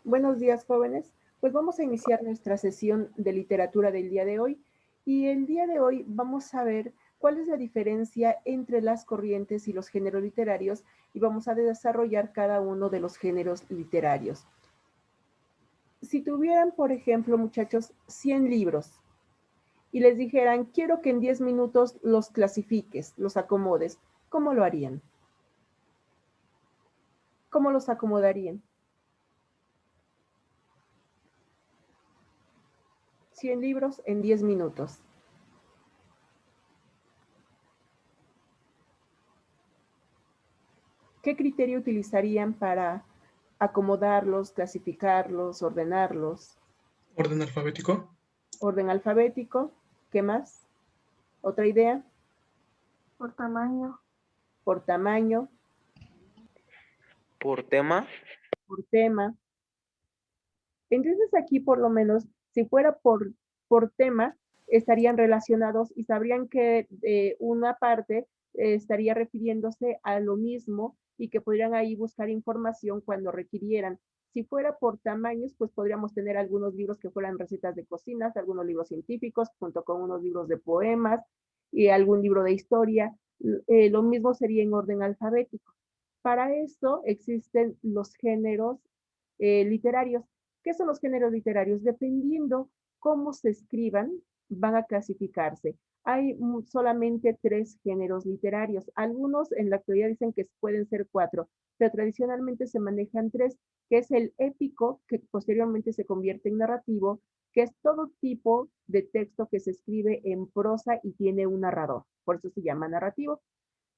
Buenos días, jóvenes. Pues vamos a iniciar nuestra sesión de literatura del día de hoy. Y el día de hoy vamos a ver cuál es la diferencia entre las corrientes y los géneros literarios y vamos a desarrollar cada uno de los géneros literarios. Si tuvieran, por ejemplo, muchachos, 100 libros y les dijeran, quiero que en 10 minutos los clasifiques, los acomodes, ¿cómo lo harían? ¿Cómo los acomodarían? 100 libros en 10 minutos. ¿Qué criterio utilizarían para acomodarlos, clasificarlos, ordenarlos? Orden alfabético. Orden alfabético. ¿Qué más? ¿Otra idea? Por tamaño. Por tamaño, Por tema. por tema. Entonces aquí por lo menos, si fuera por tema, estarían relacionados y sabrían que una parte estaría refiriéndose a lo mismo y que podrían ahí buscar información cuando requirieran. Si fuera por tamaños, pues podríamos tener algunos libros que fueran recetas de cocinas, algunos libros científicos, junto con unos libros de poemas y algún libro de historia. Lo mismo sería en orden alfabético. Para esto existen los géneros literarios. ¿Qué son los géneros literarios? Dependiendo cómo se escriban, van a clasificarse. Hay solamente 3 géneros literarios. Algunos en la actualidad dicen que pueden ser 4, pero tradicionalmente se manejan 3, que es el épico, que posteriormente se convierte en narrativo, que es todo tipo de texto que se escribe en prosa y tiene un narrador. Por eso se llama narrativo.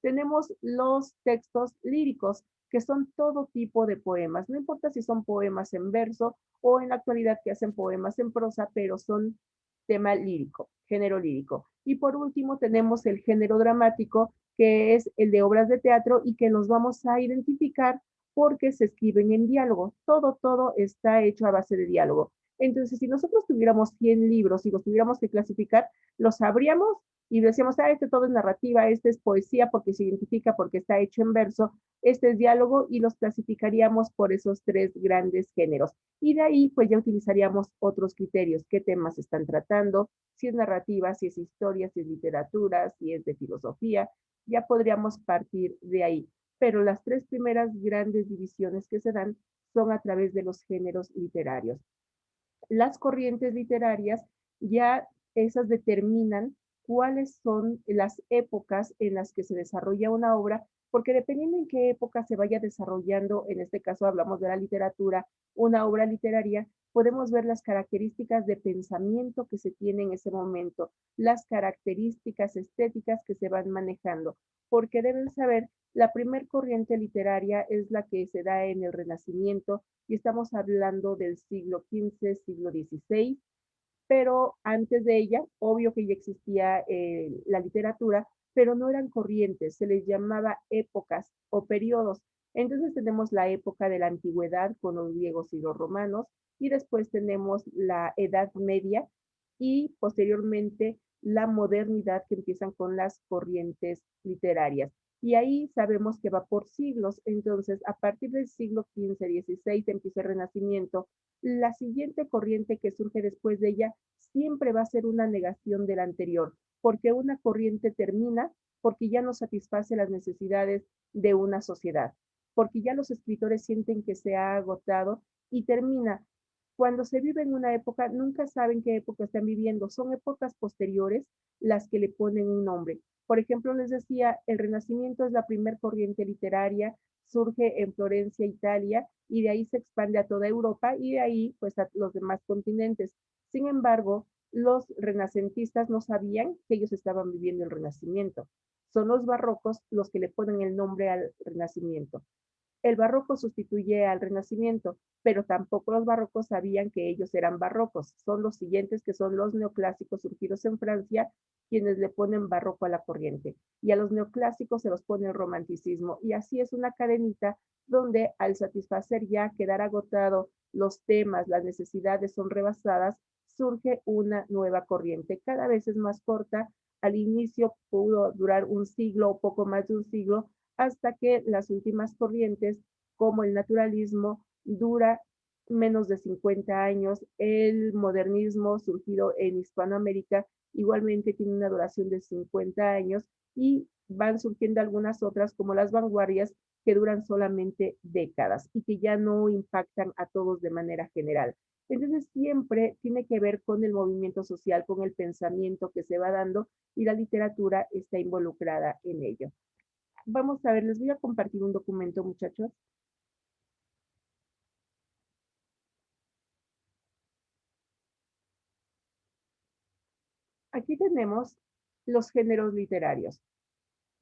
Tenemos los textos líricos, que son todo tipo de poemas. No importa si son poemas en verso o en la actualidad que hacen poemas en prosa, pero son tema lírico, género lírico. Y por último tenemos el género dramático, que es el de obras de teatro y que los vamos a identificar porque se escriben en diálogo. Todo está hecho a base de diálogo. Entonces, si nosotros tuviéramos 100 libros y los tuviéramos que clasificar, los sabríamos y decíamos, este todo es narrativa, este es poesía porque se identifica, porque está hecho en verso, este es diálogo y los clasificaríamos por esos 3 grandes géneros. Y de ahí, pues ya utilizaríamos otros criterios, qué temas están tratando, si es narrativa, si es historia, si es literatura, si es de filosofía, ya podríamos partir de ahí. Pero las 3 primeras grandes divisiones que se dan son a través de los géneros literarios. Las corrientes literarias ya esas determinan cuáles son las épocas en las que se desarrolla una obra, porque dependiendo en qué época se vaya desarrollando, en este caso hablamos de la literatura, una obra literaria, podemos ver las características de pensamiento que se tiene en ese momento, las características estéticas que se van manejando, porque deben saber, la primer corriente literaria es la que se da en el Renacimiento, y estamos hablando del siglo XV, siglo XVI, pero antes de ella, obvio que ya existía la literatura, pero no eran corrientes, se les llamaba épocas o periodos. Entonces tenemos la época de la antigüedad con los griegos y los romanos, y después tenemos la Edad Media y posteriormente la modernidad que empiezan con las corrientes literarias. Y ahí sabemos que va por siglos, entonces a partir del siglo XV, XVI empieza el Renacimiento. La siguiente corriente que surge después de ella siempre va a ser una negación de la anterior, porque una corriente termina porque ya no satisface las necesidades de una sociedad, porque ya los escritores sienten que se ha agotado y termina. Cuando se vive en una época, nunca saben qué época están viviendo, son épocas posteriores las que le ponen un nombre. Por ejemplo, les decía, el Renacimiento es la primer corriente literaria, surge en Florencia, Italia, y de ahí se expande a toda Europa y de ahí pues a los demás continentes. Sin embargo, los renacentistas no sabían que ellos estaban viviendo el Renacimiento. Son los barrocos los que le ponen el nombre al Renacimiento. El barroco sustituye al Renacimiento, pero tampoco los barrocos sabían que ellos eran barrocos. Son los siguientes que son los neoclásicos surgidos en Francia, quienes le ponen barroco a la corriente. Y a los neoclásicos se los pone el romanticismo. Y así es una cadenita donde al satisfacer ya, quedar agotado los temas, las necesidades son rebasadas, surge una nueva corriente. Cada vez es más corta. Al inicio pudo durar un siglo o poco más de un siglo, hasta que las últimas corrientes, como el naturalismo, dura menos de 50 años. El modernismo surgido en Hispanoamérica igualmente tiene una duración de 50 años y van surgiendo algunas otras como las vanguardias que duran solamente décadas y que ya no impactan a todos de manera general. Entonces siempre tiene que ver con el movimiento social, con el pensamiento que se va dando y la literatura está involucrada en ello. Vamos a ver, les voy a compartir un documento, muchachos. Aquí tenemos los géneros literarios.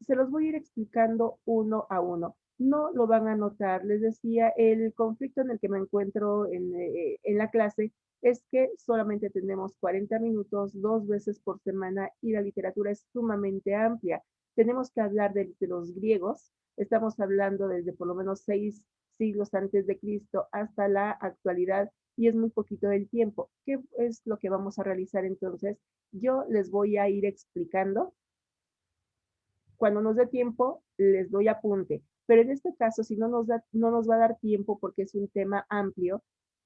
Se los voy a ir explicando uno a uno. No lo van a notar. Les decía, el conflicto en el que me encuentro en la clase es que solamente tenemos 40 minutos, 2 veces por semana y la literatura es sumamente amplia. Tenemos que hablar de los griegos. Estamos hablando desde por lo menos 6 siglos antes de Cristo hasta la actualidad y es muy poquito del tiempo. ¿Qué es lo que vamos a realizar entonces? Yo les voy a ir explicando. Cuando nos dé tiempo, les doy apunte. Pero en este caso, si no nos va a dar tiempo porque es un tema amplio,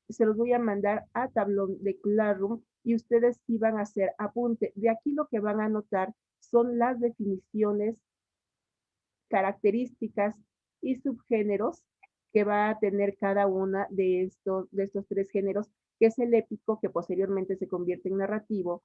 se los voy a mandar a tablón de Classroom y ustedes sí van a hacer apunte. De aquí lo que van a notar son las definiciones, características y subgéneros que va a tener cada una de estos 3 géneros, que es el épico, que posteriormente se convierte en narrativo.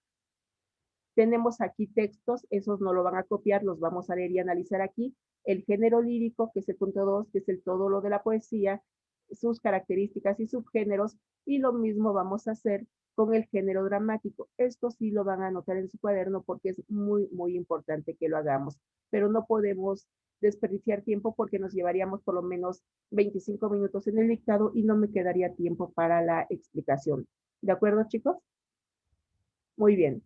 Tenemos aquí textos, esos no lo van a copiar, los vamos a leer y analizar aquí. El género lírico, que es el punto 2, que es el todo lo de la poesía, sus características y subgéneros, y lo mismo vamos a hacer con el género dramático. Esto sí lo van a anotar en su cuaderno porque es muy, muy importante que lo hagamos, pero no podemos desperdiciar tiempo porque nos llevaríamos por lo menos 25 minutos en el dictado y no me quedaría tiempo para la explicación. ¿De acuerdo, chicos? Muy bien.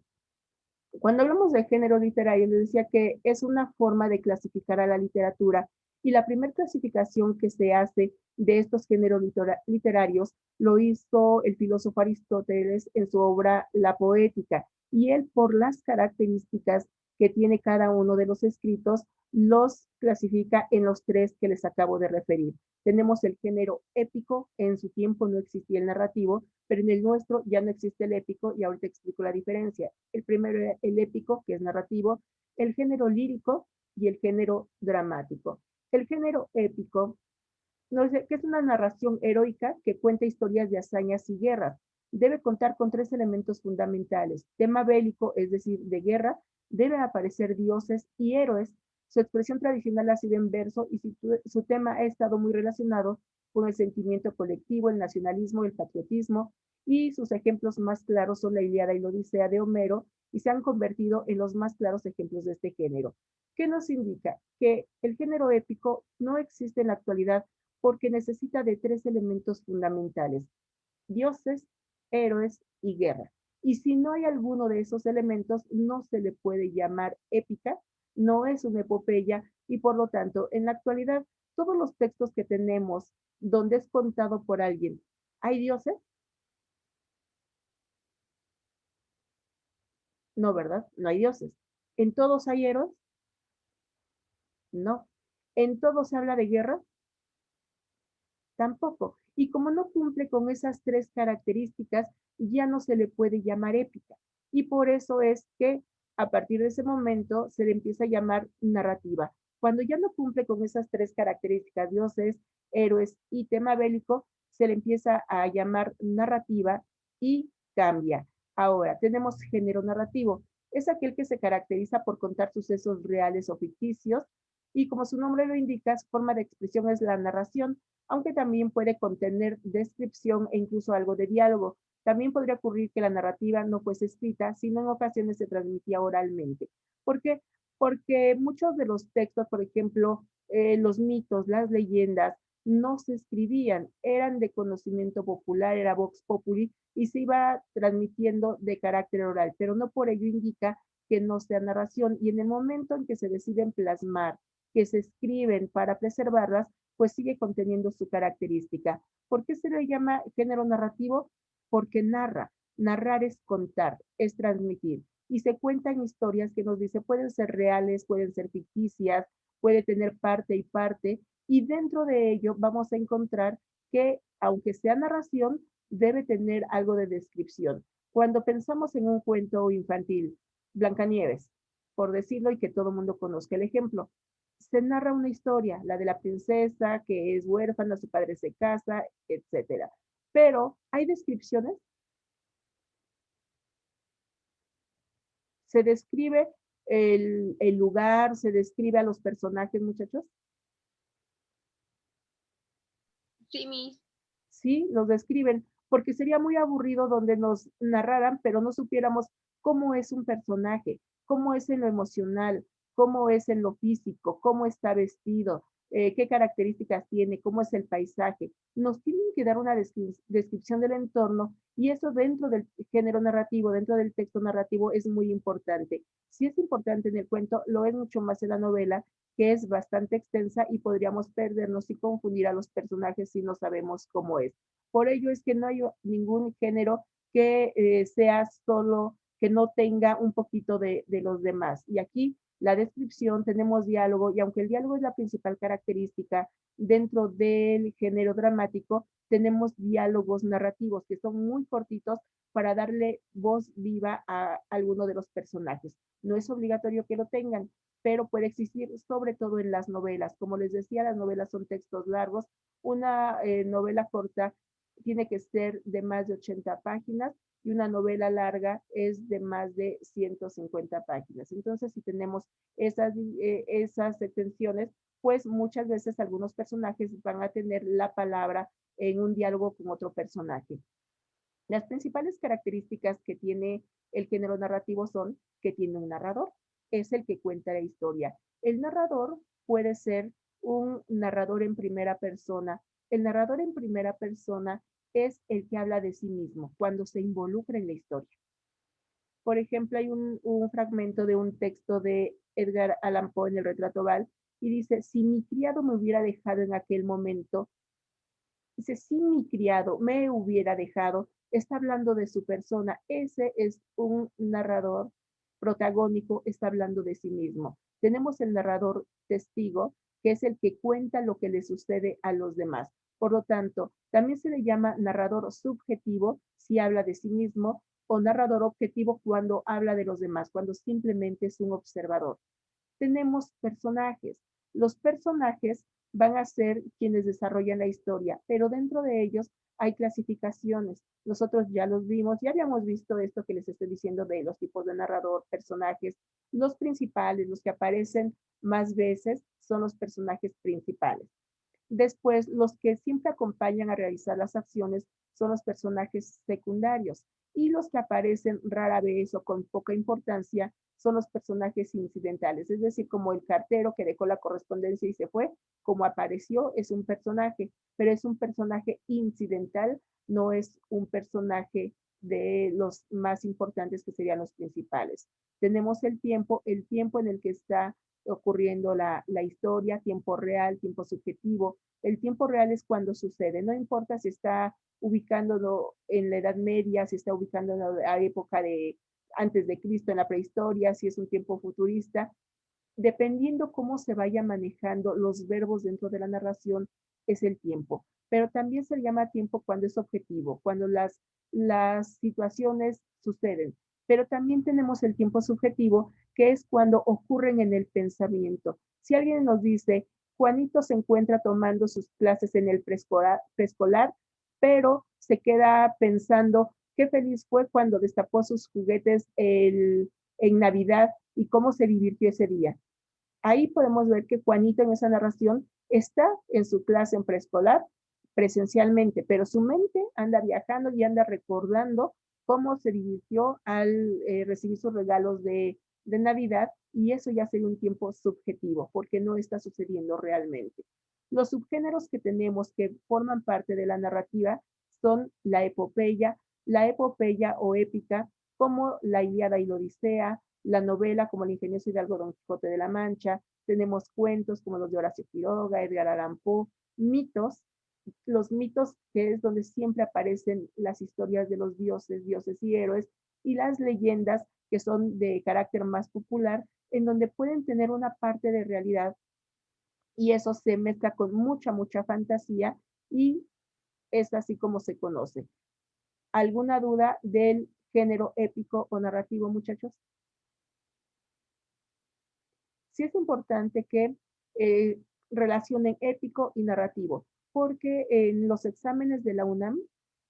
Cuando hablamos de género literario, les decía que es una forma de clasificar a la literatura y la primera clasificación que se hace de estos géneros literarios lo hizo el filósofo Aristóteles en su obra La Poética y él por las características que tiene cada uno de los escritos los clasifica en los 3 que les acabo de referir. Tenemos el género épico, en su tiempo no existía el narrativo, pero en el nuestro ya no existe el épico y ahorita explico la diferencia. El primero es el épico, que es narrativo, el género lírico y el género dramático. El género épico, que es una narración heroica que cuenta historias de hazañas y guerras. Debe contar con 3 elementos fundamentales. Tema bélico, es decir, de guerra, debe aparecer dioses y héroes. Su expresión tradicional ha sido en verso y su tema ha estado muy relacionado con el sentimiento colectivo, el nacionalismo, el patriotismo, y sus ejemplos más claros son la Ilíada y la Odisea de Homero, y se han convertido en los más claros ejemplos de este género. ¿Qué nos indica? Que el género épico no existe en la actualidad porque necesita de 3 elementos fundamentales: dioses, héroes y guerra. Y si no hay alguno de esos elementos, no se le puede llamar épica, no es una epopeya y por lo tanto, en la actualidad, todos los textos que tenemos donde es contado por alguien, ¿hay dioses? No, ¿verdad? No hay dioses. ¿En todos hay héroes? No. ¿En todos se habla de guerra? Tampoco. Y como no cumple con esas 3 características, ya no se le puede llamar épica. Y por eso es que a partir de ese momento se le empieza a llamar narrativa. Cuando ya no cumple con esas 3 características, dioses, héroes y tema bélico, se le empieza a llamar narrativa y cambia. Ahora, tenemos género narrativo. Es aquel que se caracteriza por contar sucesos reales o ficticios y como su nombre lo indica, su forma de expresión es la narración, aunque también puede contener descripción e incluso algo de diálogo. También podría ocurrir que la narrativa no fuese escrita, sino en ocasiones se transmitía oralmente. ¿Por qué? Porque muchos de los textos, por ejemplo, los mitos, las leyendas, no se escribían, eran de conocimiento popular, era vox populi, y se iba transmitiendo de carácter oral, pero no por ello indica que no sea narración. Y en el momento en que se deciden plasmar, que se escriben para preservarlas, pues sigue conteniendo su característica. ¿Por qué se le llama género narrativo? Porque narra. Narrar es contar, es transmitir. Y se cuentan historias que nos dice, pueden ser reales, pueden ser ficticias, puede tener parte y parte. Y dentro de ello vamos a encontrar que, aunque sea narración, debe tener algo de descripción. Cuando pensamos en un cuento infantil, Blancanieves, por decirlo y que todo el mundo conozca el ejemplo, se narra una historia, la de la princesa que es huérfana, su padre se casa, etcétera. Pero hay descripciones, se describe el lugar, se describe a los personajes, muchachos. Sí, Miss. Sí, los describen, porque sería muy aburrido donde nos narraran, pero no supiéramos cómo es un personaje, cómo es en lo emocional, cómo es en lo físico, cómo está vestido, qué características tiene, cómo es el paisaje. Nos tienen que dar una descripción del entorno y eso dentro del género narrativo, dentro del texto narrativo es muy importante. Si es importante en el cuento, lo es mucho más en la novela, que es bastante extensa y podríamos perdernos y confundir a los personajes si no sabemos cómo es. Por ello es que no hay ningún género que sea solo, que no tenga un poquito de los demás. Y aquí la descripción, tenemos diálogo, y aunque el diálogo es la principal característica dentro del género dramático, tenemos diálogos narrativos que son muy cortitos para darle voz viva a alguno de los personajes. No es obligatorio que lo tengan, pero puede existir sobre todo en las novelas. Como les decía, las novelas son textos largos. Una novela corta tiene que ser de más de 80 páginas y una novela larga es de más de 150 páginas. Entonces, si tenemos esas extensiones, pues muchas veces algunos personajes van a tener la palabra en un diálogo con otro personaje. Las principales características que tiene el género narrativo son que tiene un narrador, es el que cuenta la historia. El narrador puede ser un narrador en primera persona. El narrador en primera persona es el que habla de sí mismo cuando se involucra en la historia. Por ejemplo, hay un fragmento de un texto de Edgar Allan Poe en El retrato Oval y dice, si mi criado me hubiera dejado en aquel momento, dice, si mi criado me hubiera dejado, está hablando de su persona. Ese es un narrador protagónico, está hablando de sí mismo. Tenemos el narrador testigo, que es el que cuenta lo que le sucede a los demás. Por lo tanto, también se le llama narrador subjetivo si habla de sí mismo, o narrador objetivo cuando habla de los demás, cuando simplemente es un observador. Tenemos personajes. Los personajes van a ser quienes desarrollan la historia, pero dentro de ellos hay clasificaciones. Nosotros ya los vimos, ya habíamos visto esto que les estoy diciendo de los tipos de narrador, personajes. Los principales, los que aparecen más veces, son los personajes principales. Después, los que siempre acompañan a realizar las acciones son los personajes secundarios y los que aparecen rara vez o con poca importancia son los personajes incidentales, es decir, como el cartero que dejó la correspondencia y se fue, como apareció, es un personaje, pero es un personaje incidental, no es un personaje de los más importantes que serían los principales. Tenemos el tiempo en el que está ocurriendo la historia, tiempo real, tiempo subjetivo. El tiempo real es cuando sucede, no importa si está ubicándolo en la Edad Media, si está ubicando en la época de antes de Cristo, en la prehistoria, si es un tiempo futurista, dependiendo cómo se vaya manejando los verbos dentro de la narración, es el tiempo. Pero también se llama tiempo cuando es objetivo, cuando las situaciones suceden. Pero también tenemos el tiempo subjetivo, que es cuando ocurren en el pensamiento. Si alguien nos dice, Juanito se encuentra tomando sus clases en el preescolar, pero se queda pensando qué feliz fue cuando destapó sus juguetes en Navidad y cómo se divirtió ese día. Ahí podemos ver que Juanito en esa narración está en su clase en preescolar presencialmente, pero su mente anda viajando y anda recordando cómo se divirtió al recibir sus regalos de Navidad, y eso ya sería un tiempo subjetivo porque no está sucediendo realmente. Los subgéneros que tenemos que forman parte de la narrativa son la epopeya o épica, como la Ilíada y la Odisea, la novela como El ingenioso Hidalgo Don Quijote de la Mancha, tenemos cuentos como los de Horacio Quiroga, Edgar Allan Poe, mitos, los mitos que es donde siempre aparecen las historias de los dioses, dioses y héroes, y las leyendas que son de carácter más popular, en donde pueden tener una parte de realidad y eso se mezcla con mucha fantasía y Es así como se conoce. ¿Alguna duda del género épico o narrativo, muchachos? Sí es importante que relacionen épico y narrativo, porque en los exámenes de la UNAM,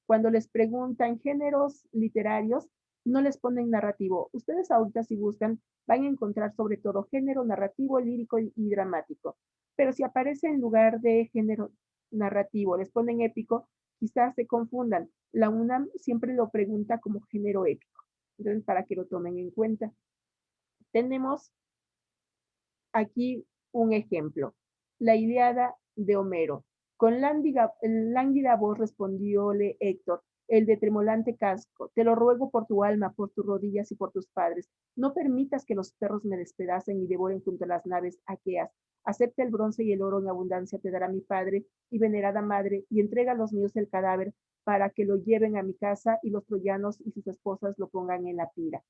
cuando les preguntan géneros literarios, no les ponen narrativo. Ustedes ahorita si buscan van a encontrar sobre todo género narrativo, lírico y dramático. Pero si aparece en lugar de género narrativo, les ponen épico, quizás se confundan. La UNAM siempre lo pregunta como género épico. Entonces, para que lo tomen en cuenta. Tenemos aquí un ejemplo. La Ilíada de Homero. Con lánguida voz respondióle Héctor, el de tremolante casco, te lo ruego por tu alma, por tus rodillas y por tus padres. No permitas que los perros me despedacen y devoren junto a las naves aqueas. Acepta el bronce y el oro en abundancia te dará mi padre y venerada madre, y entrega a los míos el cadáver para que lo lleven a mi casa y los troyanos y sus esposas lo pongan en la pira.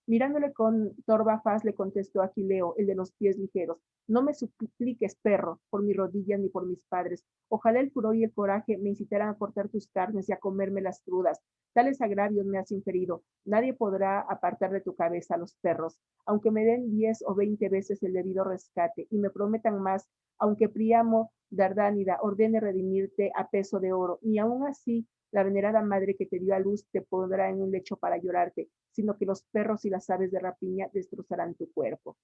Mirándole con torva faz, le contestó Aquileo, el de los pies ligeros, no me supliques, perro, por mi rodilla ni por mis padres. Ojalá el furor y el coraje me incitaran a cortar tus carnes y a comerme las crudas. Tales agravios me has inferido. Nadie podrá apartar de tu cabeza a los perros, aunque me den 10 o 20 veces el debido rescate y me prometan más, aunque Príamo Dardánida ordene redimirte a peso de oro, ni aún así la venerada madre que te dio a luz te pondrá en un lecho para llorarte, sino que los perros y las aves de rapiña destrozarán tu cuerpo.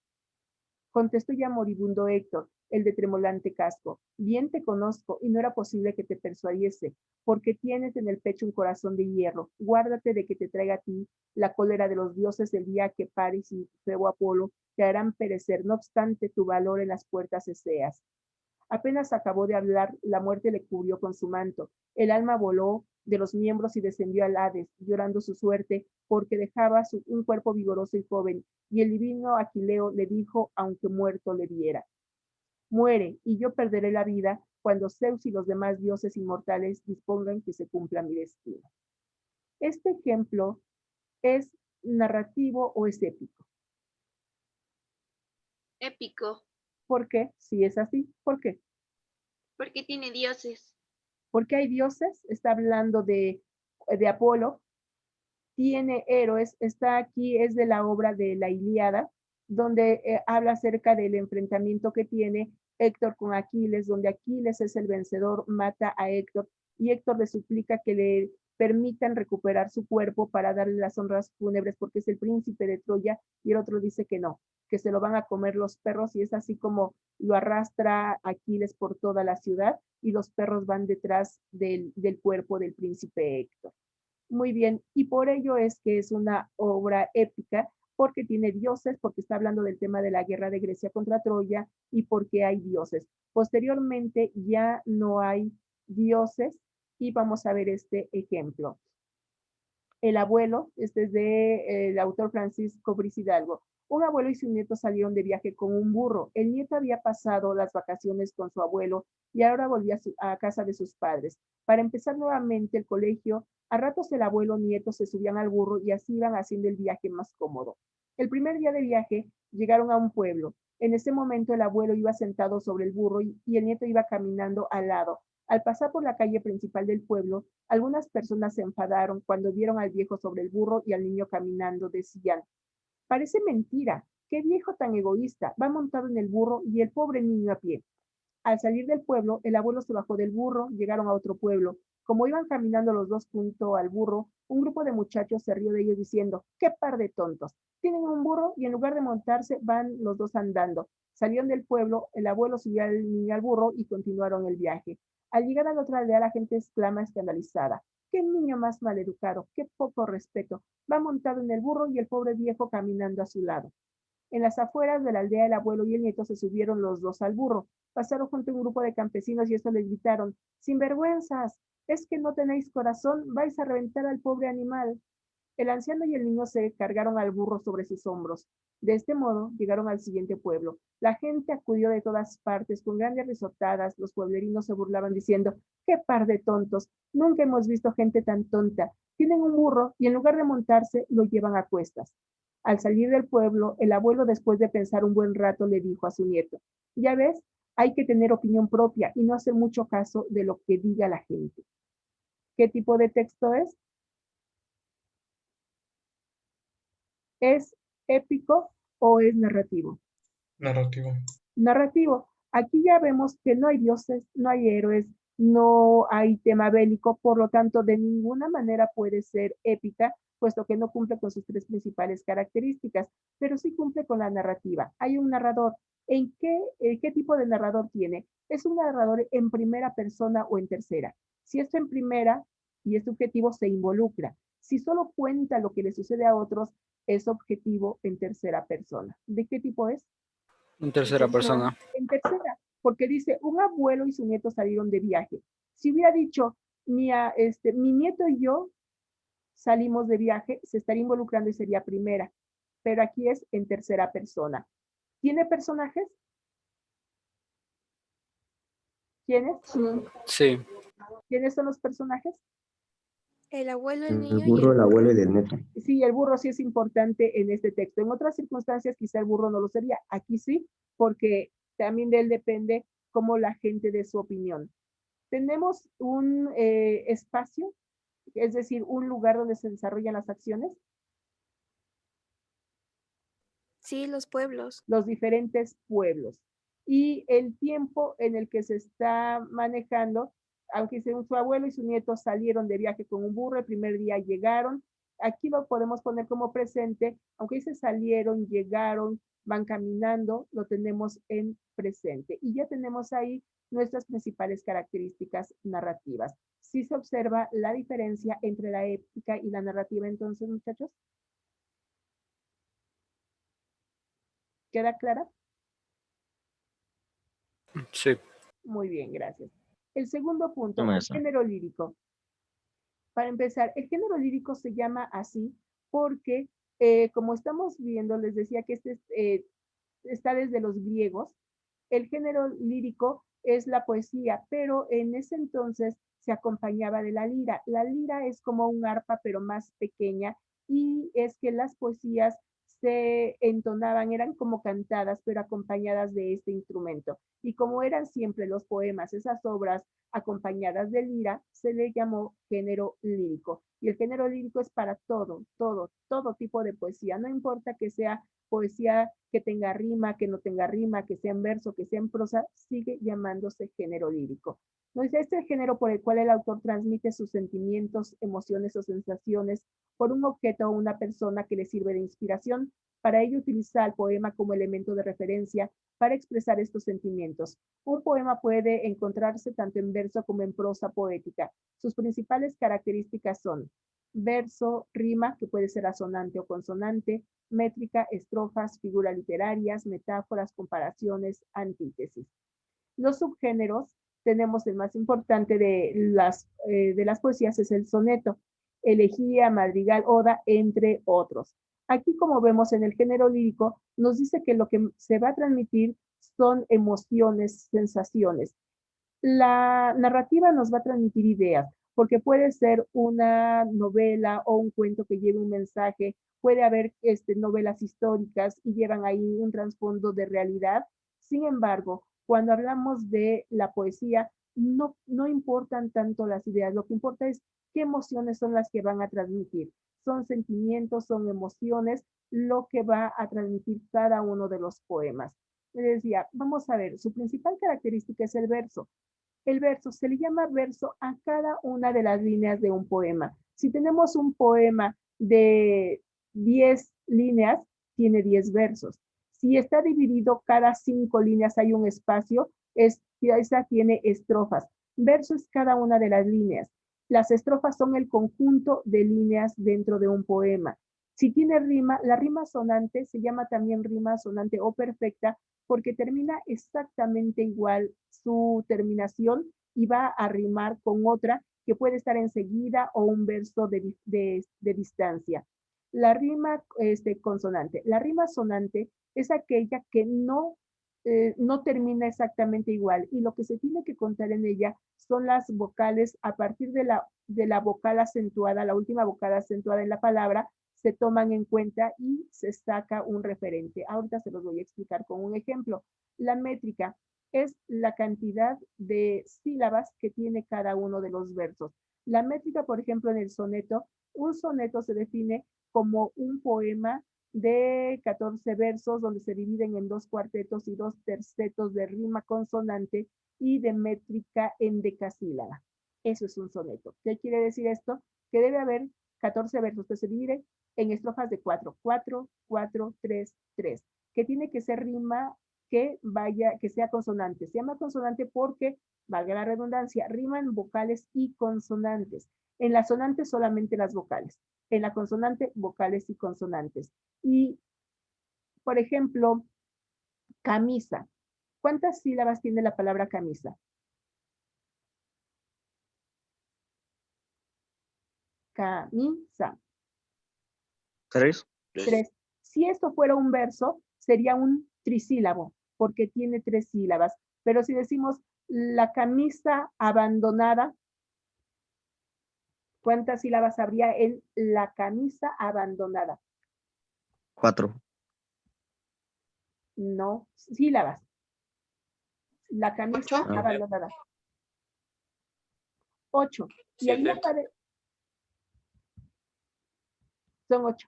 Contestó ya moribundo Héctor, el de tremolante casco. Bien te conozco y no era posible que te persuadiese, porque tienes en el pecho un corazón de hierro. Guárdate de que te traiga a ti la cólera de los dioses el día que Paris y feo Apolo te harán perecer, no obstante tu valor en las puertas eseas. Apenas acabó de hablar, la muerte le cubrió con su manto. El alma voló de los miembros y descendió al Hades, llorando su suerte, porque dejaba un cuerpo vigoroso y joven, y el divino Aquileo le dijo, aunque muerto le viera, muere, y yo perderé la vida cuando Zeus y los demás dioses inmortales dispongan que se cumpla mi destino. Este ejemplo es narrativo o es épico. Épico, ¿Por qué? Si es así, ¿por qué? porque tiene dioses. Porque hay dioses, está hablando de Apolo, tiene héroes, está aquí, es de la obra de la Ilíada, donde habla acerca del enfrentamiento que tiene Héctor con Aquiles, donde Aquiles es el vencedor, mata a Héctor, y Héctor le suplica que le permitan recuperar su cuerpo para darle las honras fúnebres porque es el príncipe de Troya, y el otro dice que no, que se lo van a comer los perros, y es así como lo arrastra Aquiles por toda la ciudad, y los perros van detrás del cuerpo del príncipe Héctor. Muy bien, y por ello es que es una obra épica, porque tiene dioses, porque está hablando del tema de la guerra de Grecia contra Troya y porque hay dioses. Posteriormente ya no hay dioses y vamos a ver este ejemplo. El abuelo, este es del autor Francisco Briz Hidalgo. Un abuelo y su nieto salieron de viaje con un burro. El nieto había pasado las vacaciones con su abuelo y ahora volvía a casa de sus padres. Para empezar nuevamente el colegio, a ratos el abuelo y nieto se subían al burro y así iban haciendo el viaje más cómodo. El primer día de viaje llegaron a un pueblo. En ese momento el abuelo iba sentado sobre el burro y el nieto iba caminando al lado. Al pasar por la calle principal del pueblo, algunas personas se enfadaron cuando vieron al viejo sobre el burro y al niño caminando. Decían, parece mentira, qué viejo tan egoísta, va montado en el burro y el pobre niño a pie. Al salir del pueblo, el abuelo se bajó del burro, llegaron a otro pueblo. Como iban caminando los dos junto al burro, un grupo de muchachos se rió de ellos diciendo, ¡qué par de tontos! Tienen un burro y en lugar de montarse van los dos andando. Salieron del pueblo, el abuelo subió al niño al burro y continuaron el viaje. Al llegar a la otra aldea, la gente exclama escandalizada, ¡qué niño más maleducado! ¡Qué poco respeto! Va montado en el burro y el pobre viejo caminando a su lado. En las afueras de la aldea, el abuelo y el nieto se subieron los dos al burro. Pasaron junto a un grupo de campesinos y estos les gritaron, ¡sinvergüenzas! ¿Es que no tenéis corazón? Vais a reventar al pobre animal. El anciano y el niño se cargaron al burro sobre sus hombros. De este modo llegaron al siguiente pueblo. La gente acudió de todas partes con grandes risotadas. Los pueblerinos se burlaban diciendo, ¡qué par de tontos! Nunca hemos visto gente tan tonta. Tienen un burro y en lugar de montarse lo llevan a cuestas. Al salir del pueblo, el abuelo, después de pensar un buen rato, le dijo a su nieto, ya ves, hay que tener opinión propia y no hacer mucho caso de lo que diga la gente. ¿Qué tipo de texto es? ¿Es épico o es narrativo? Narrativo. Narrativo. Aquí ya vemos que no hay dioses, no hay héroes, no hay tema bélico, por lo tanto, de ninguna manera puede ser épica, puesto que no cumple con sus tres principales características, pero sí cumple con la narrativa. Hay un narrador. ¿Qué tipo de narrador tiene? Es un narrador en primera persona o en tercera. Si es en primera y es subjetivo, se involucra. Si solo cuenta lo que le sucede a otros, es objetivo en tercera persona. ¿De qué tipo es? En tercera persona. En tercera, porque dice, un abuelo y su nieto salieron de viaje. Si hubiera dicho, mi nieto y yo salimos de viaje, se estaría involucrando y sería primera, pero aquí es en tercera persona. ¿Tiene personajes? ¿Quiénes? Sí. ¿Quiénes son los personajes? El abuelo, el El niño y burro, el el burro. abuelo y el neto. Sí, el burro sí es importante en este texto. En otras circunstancias quizá el burro no lo sería. Aquí sí, porque también de él depende cómo la gente dé su opinión. Tenemos un espacio, es decir, un lugar donde se desarrollan las acciones, Sí, los pueblos. los diferentes pueblos. Y el tiempo en el que se está manejando, aunque su abuelo y su nieto salieron de viaje con un burro, el primer día llegaron, aquí lo podemos poner como presente, aunque se salieron, llegaron, van caminando, lo tenemos en presente. Y ya tenemos ahí nuestras principales características narrativas. ¿Sí se observa la diferencia entre la épica y la narrativa entonces, muchachos? ¿Queda clara? Sí. Muy bien, gracias. El segundo punto, el Maestra. género lírico. Para empezar, el género lírico se llama así porque, como estamos viendo, les decía que está desde los griegos. El género lírico es la poesía, pero en ese entonces se acompañaba de la lira. La lira es como un arpa, pero más pequeña, y es que las poesías se entonaban, eran como cantadas, pero acompañadas de este instrumento. Y como eran siempre los poemas, esas obras acompañadas de lira, se le llamó género lírico. Y el género lírico es para todo tipo de poesía. No importa que sea poesía que tenga rima, que no tenga rima, que sea en verso, que sea en prosa, sigue llamándose género lírico. No es este género por el cual el autor transmite sus sentimientos, emociones o sensaciones por un objeto o una persona que le sirve de inspiración. Para ello utiliza el poema como elemento de referencia para expresar estos sentimientos. Un poema puede encontrarse tanto en verso como en prosa poética. Sus principales características son verso, rima, que puede ser asonante o consonante, métrica, estrofas, figuras literarias, metáforas, comparaciones, antítesis. Los subgéneros, tenemos el más importante de las poesías, es el soneto, elegía, madrigal, oda, entre otros. Aquí, como vemos en el género lírico, nos dice que lo que se va a transmitir son emociones, sensaciones. La narrativa nos va a transmitir ideas, porque puede ser una novela o un cuento que lleve un mensaje, puede haber novelas históricas y llevan ahí un trasfondo de realidad. Sin embargo, cuando hablamos de la poesía, no importan tanto las ideas, lo que importa es qué emociones son las que van a transmitir. Son sentimientos, son emociones, lo que va a transmitir cada uno de los poemas. Les decía, vamos a ver, su principal característica es el verso. El verso se le llama verso a cada una de las líneas de un poema. Si tenemos un poema de 10 líneas, tiene 10 versos. Si está dividido cada 5 líneas, hay un espacio, esa tiene estrofas. Verso es cada una de las líneas. Las estrofas son el conjunto de líneas dentro de un poema. Si tiene rima, la rima sonante se llama también rima sonante o perfecta porque termina exactamente igual su terminación y va a rimar con otra que puede estar enseguida o un verso de distancia. La rima consonante. La rima sonante es aquella que no termina exactamente igual y lo que se tiene que contar en ella son las vocales a partir de la vocal acentuada, la última vocal acentuada en la palabra, se toman en cuenta y se saca un referente. Ahorita se los voy a explicar con un ejemplo. La métrica es la cantidad de sílabas que tiene cada uno de los versos. La métrica, por ejemplo, en el soneto, un soneto se define como un poema de 14 versos donde se dividen en 2 cuartetos y 2 tercetos de rima consonante y de métrica endecasílaba. Eso es un soneto. ¿Qué quiere decir esto? Que debe haber 14 versos que se dividen en estrofas de 4, 4, 4, 3, 3, que tiene que ser rima que sea consonante. Se llama consonante porque, valga la redundancia, riman vocales y consonantes. En la sonante solamente las vocales. En la consonante, vocales y consonantes. Y, por ejemplo, camisa. ¿Cuántas sílabas tiene la palabra camisa? Camisa. 3. 3. Si esto fuera un verso, sería un trisílabo, porque tiene 3 sílabas. Pero si decimos la camisa abandonada, ¿cuántas sílabas habría en la camisa abandonada? 4. No, sílabas. La camisa 8. abandonada. 8. Y ahí 7. aparece. Son 8.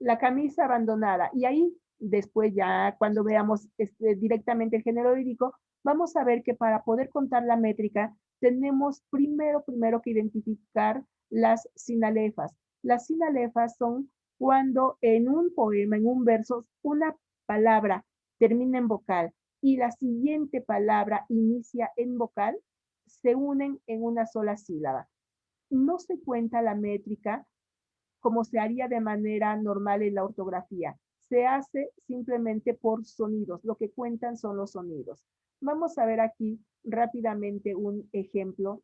La camisa abandonada. Y ahí, después ya cuando veamos directamente el género lírico, vamos a ver que para poder contar la métrica, tenemos primero que identificar las sinalefas. Las sinalefas son cuando en un poema, en un verso, una palabra termina en vocal y la siguiente palabra inicia en vocal, se unen en una sola sílaba. No se cuenta la métrica como se haría de manera normal en la ortografía. Se hace simplemente por sonidos. Lo que cuentan son los sonidos. Vamos a ver aquí rápidamente un ejemplo.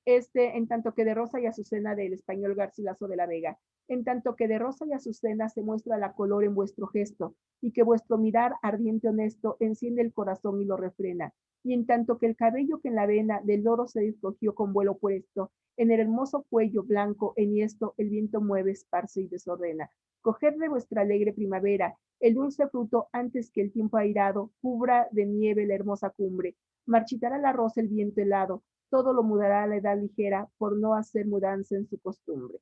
En tanto que de Rosa y Azucena del español Garcilaso de la Vega. En tanto que de Rosa y Azucena se muestra la color en vuestro gesto, y que vuestro mirar ardiente honesto enciende el corazón y lo refrena. Y en tanto que el cabello que en la vena del oro se discogió con vuelo puesto, en el hermoso cuello blanco enhiesto el viento mueve, esparce y desordena. Coged de vuestra alegre primavera el dulce fruto antes que el tiempo airado cubra de nieve la hermosa cumbre. Marchitará la rosa el viento helado, todo lo mudará a la edad ligera por no hacer mudanza en su costumbre.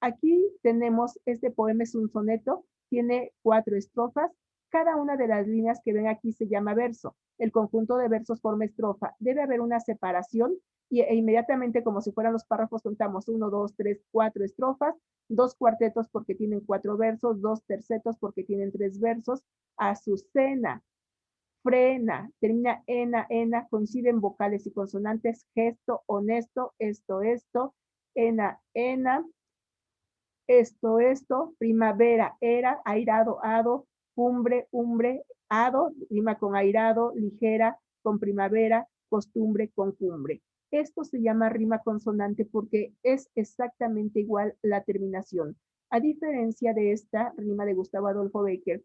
Aquí tenemos, este poema es un soneto, tiene 4 estrofas, cada una de las líneas que ven aquí se llama verso, el conjunto de versos forma estrofa, debe haber una separación e inmediatamente como si fueran los párrafos contamos 1, 2, 3, 4 estrofas, 2 cuartetos porque tienen 4 versos, 2 tercetos porque tienen 3 versos, Azucena, frena, termina ena, coinciden vocales y consonantes, gesto, honesto, esto, ena, esto, primavera, era, airado, ado, cumbre, ado, rima con airado, ligera, con primavera, costumbre, con cumbre. Esto se llama rima consonante porque es exactamente igual la terminación. A diferencia de esta rima de Gustavo Adolfo Bécquer,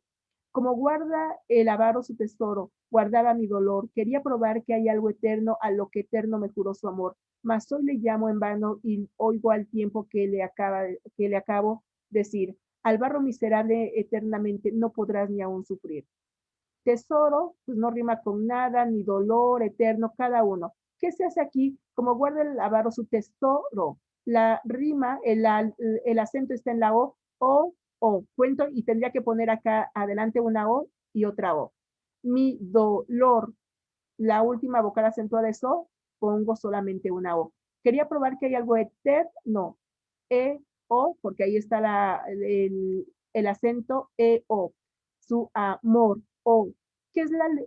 como guarda el avaro su tesoro, guardaba mi dolor, quería probar que hay algo eterno a lo que eterno me juró su amor, mas hoy le llamo en vano y oigo al tiempo que le acabo decir, al barro miserable eternamente no podrás ni aún sufrir. Tesoro, pues no rima con nada, ni dolor, eterno, cada uno. ¿Qué se hace aquí? Como guarda el avaro su tesoro, la rima, el acento está en la o, cuento y tendría que poner acá adelante una O y otra O. Mi dolor, la última vocal acentuada es O, pongo solamente una O. Quería probar que hay algo eterno, O, porque ahí está el acento O. Su amor, O.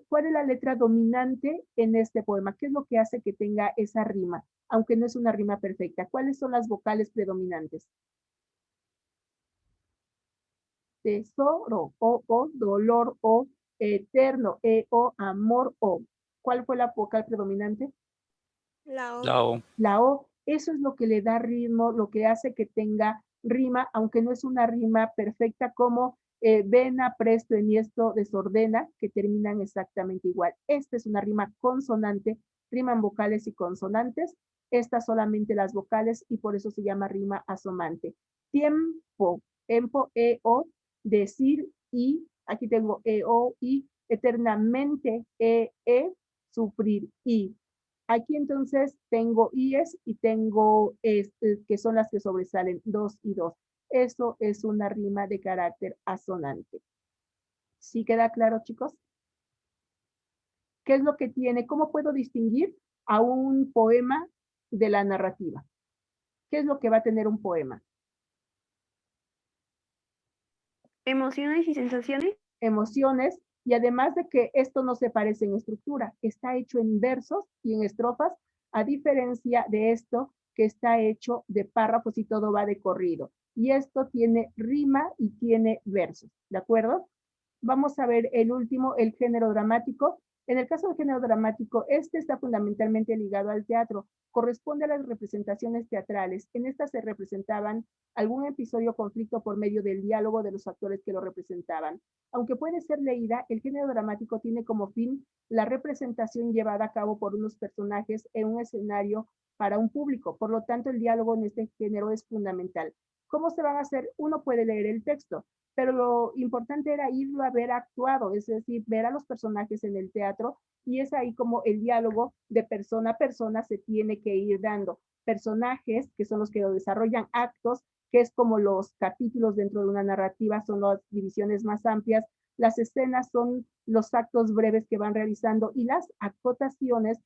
¿Cuál es la letra dominante en este poema? ¿Qué es lo que hace que tenga esa rima? Aunque no es una rima perfecta. ¿Cuáles son las vocales predominantes? Tesoro, o, dolor, o, eterno, o, amor, o. ¿Cuál fue la vocal predominante? La O. La O. La O. Eso es lo que le da ritmo, lo que hace que tenga rima, aunque no es una rima perfecta como vena, presto, enhiesto, desordena, que terminan exactamente igual. Esta es una rima consonante, riman vocales y consonantes. Esta solamente las vocales y por eso se llama rima asomante. Tiempo, o, decir y, aquí tengo o y, eternamente, sufrir y. Aquí entonces tengo IES y tengo que son las que sobresalen, 2 y 2. Eso es una rima de carácter asonante. ¿Sí queda claro, chicos? ¿Qué es lo que tiene? ¿Cómo puedo distinguir a un poema de la narrativa? ¿Qué es lo que va a tener un poema? Emociones y sensaciones. Emociones, y además de que esto no se parece en estructura, está hecho en versos y en estrofas, a diferencia de esto que está hecho de párrafos y todo va de corrido. Y esto tiene rima y tiene versos, ¿de acuerdo? Vamos a ver el último, el género dramático. En el caso del género dramático, este está fundamentalmente ligado al teatro, corresponde a las representaciones teatrales. En estas se representaban algún episodio o conflicto por medio del diálogo de los actores que lo representaban. Aunque puede ser leída, el género dramático tiene como fin la representación llevada a cabo por unos personajes en un escenario para un público. Por lo tanto, el diálogo en este género es fundamental. ¿Cómo se van a hacer? Uno puede leer el texto, pero lo importante era irlo a ver actuado, es decir, ver a los personajes en el teatro, y es ahí como el diálogo de persona a persona se tiene que ir dando. Personajes, que son los que lo desarrollan, actos, que es como los capítulos dentro de una narrativa, son las divisiones más amplias, las escenas son los actos breves que van realizando, y las acotaciones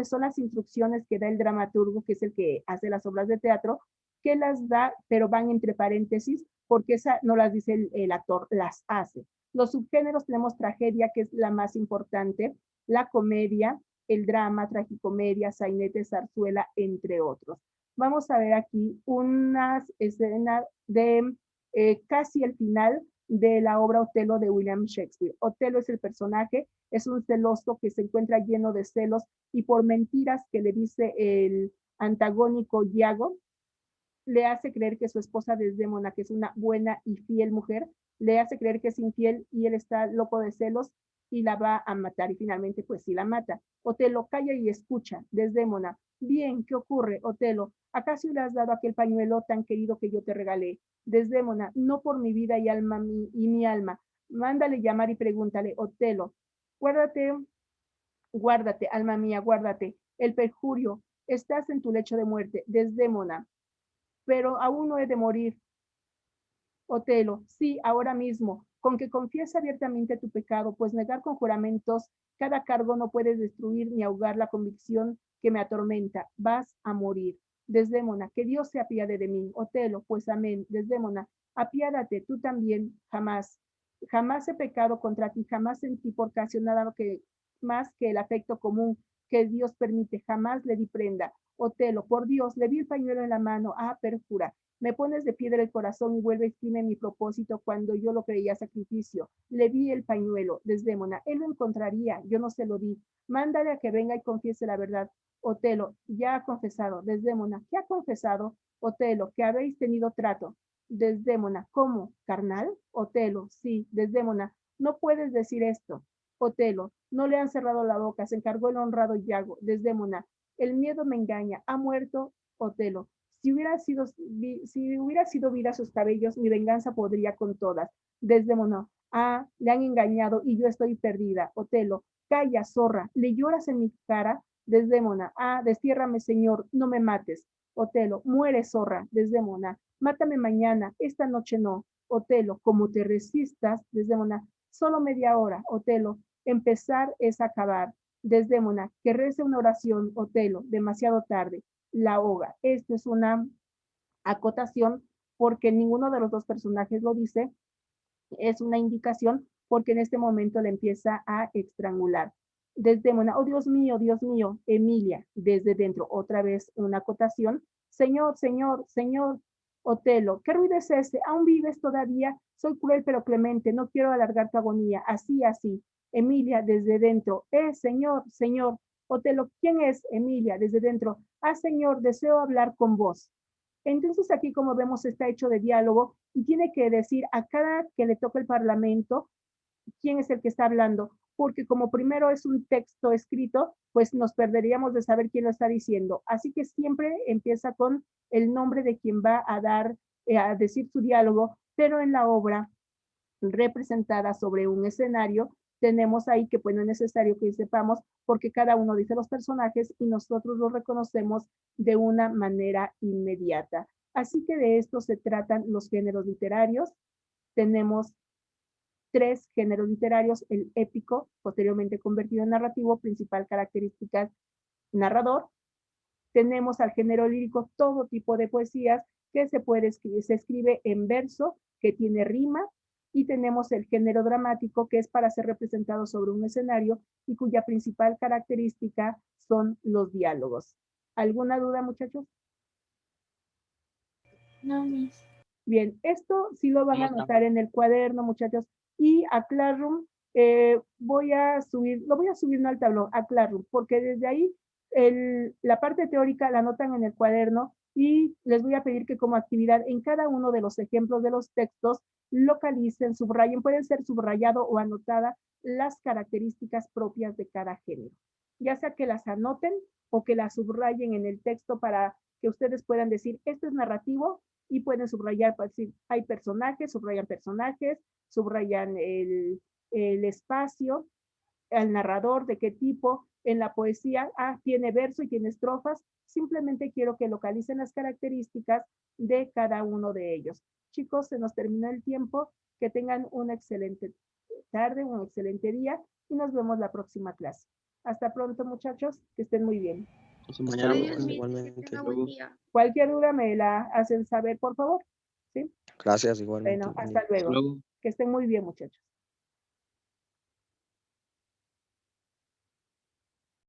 son las instrucciones que da el dramaturgo, que es el que hace las obras de teatro, que las da, pero van entre paréntesis, porque esa no las dice el actor, las hace. Los subgéneros tenemos tragedia, que es la más importante, la comedia, el drama, tragicomedia, sainete, zarzuela, entre otros. Vamos a ver aquí unas escenas de casi el final de la obra Otelo de William Shakespeare. Otelo es el personaje, es un celoso que se encuentra lleno de celos y por mentiras que le dice el antagónico Iago, le hace creer que su esposa Desdémona, que es una buena y fiel mujer, le hace creer que es infiel y él está loco de celos y la va a matar, y finalmente pues sí la mata. Otelo calla y escucha. Desdémona, bien, ¿qué ocurre? Otelo, ¿acaso le has dado aquel pañuelo tan querido que yo te regalé? Desdémona, no por mi vida y alma y mi alma. Mándale llamar y pregúntale. Otelo, guárdate, guárdate, alma mía, guárdate. El perjurio, estás en tu lecho de muerte. Desdémona, pero aún no he de morir. Otelo, sí, ahora mismo, con que confiesa abiertamente tu pecado, pues negar con juramentos cada cargo no puedes destruir ni ahogar la convicción que me atormenta. Vas a morir. Desdémona, que Dios se apiade de mí. Otelo, pues amén. Desdémona, apiádate tú también, jamás. Jamás he pecado contra ti, jamás sentí por casi nada que más que el afecto común que Dios permite, jamás le di prenda. Otelo, por Dios, le vi el pañuelo en la mano. Ah, perjura, me pones de piedra el corazón y vuelve firme mi propósito cuando yo lo creía sacrificio. Le vi el pañuelo, Desdémona, él lo encontraría, yo no se lo di. Mándale a que venga y confiese la verdad. Otelo, ya ha confesado. Desdémona, ¿qué ha confesado? Otelo, que habéis tenido trato. Desdémona, ¿cómo? ¿Carnal? Otelo, sí. Desdémona, no puedes decir esto. Otelo, no le han cerrado la boca, se encargó el honrado Iago. Desdémona, el miedo me engaña, ha muerto. Otelo, si hubiera sido vida sus cabellos, mi venganza podría con todas. Desdémona, ah, le han engañado y yo estoy perdida. Otelo, calla, zorra, ¿le lloras en mi cara? Desdémona, ah, destiérrame, señor, no me mates. Otelo, muere, zorra. Desdémona, mátame mañana, esta noche no. Otelo, como te resistas. Desdémona, solo media hora. Otelo, empezar es acabar. Desdémona, que rece una oración. Otelo, demasiado tarde. La ahoga. Esto es una acotación porque ninguno de los dos personajes lo dice, es una indicación porque en este momento le empieza a estrangular. Desdémona, oh Dios mío, Emilia, desde dentro, otra vez una acotación. Señor, señor, señor, Otelo, ¿qué ruido es ese? ¿Aún vives todavía? Soy cruel pero clemente, no quiero alargar tu agonía. Así, así. Emilia, desde dentro. Señor, señor. Otelo, ¿quién es? Emilia, desde dentro. Ah, señor, deseo hablar con vos. Entonces aquí, como vemos, está hecho de diálogo y tiene que decir a cada que le toca el parlamento quién es el que está hablando, porque como primero es un texto escrito, pues nos perderíamos de saber quién lo está diciendo. Así que siempre empieza con el nombre de quien va a dar, a decir su diálogo, pero en la obra representada sobre un escenario, tenemos ahí que pues no es necesario que sepamos porque cada uno dice los personajes y nosotros los reconocemos de una manera inmediata. Así que de esto se tratan los géneros literarios. Tenemos 3 géneros literarios: el épico, posteriormente convertido en narrativo, principal característica narrador. Tenemos al género lírico, todo tipo de poesías que se escribe en verso, que tiene rima, y tenemos el género dramático, que es para ser representado sobre un escenario y cuya principal característica son los diálogos. ¿Alguna duda, muchachos? No, Miss. Bien, esto sí lo van a anotar en el cuaderno, muchachos, y a Classroom lo voy a subir no al tablón, a Classroom, porque desde ahí la parte teórica la anotan en el cuaderno y les voy a pedir que como actividad en cada uno de los ejemplos de los textos localicen, subrayen, pueden ser subrayado o anotada las características propias de cada género, ya sea que las anoten o que las subrayen en el texto para que ustedes puedan decir, esto es narrativo, y pueden subrayar, para decir, hay personajes, subrayan el espacio, al narrador, de qué tipo, en la poesía, tiene verso y tiene estrofas. Simplemente quiero que localicen las características de cada uno de ellos. Chicos, se nos termina el tiempo, que tengan una excelente tarde, un excelente día, y nos vemos la próxima clase. Hasta pronto, muchachos, que estén muy bien. Hasta mañana, Adiós, profe, Miss. Que igualmente. tenga buen día. Cualquier duda me la hacen saber, por favor. ¿Sí? Gracias, igualmente. Bueno, hasta luego. Que estén muy bien, muchachos.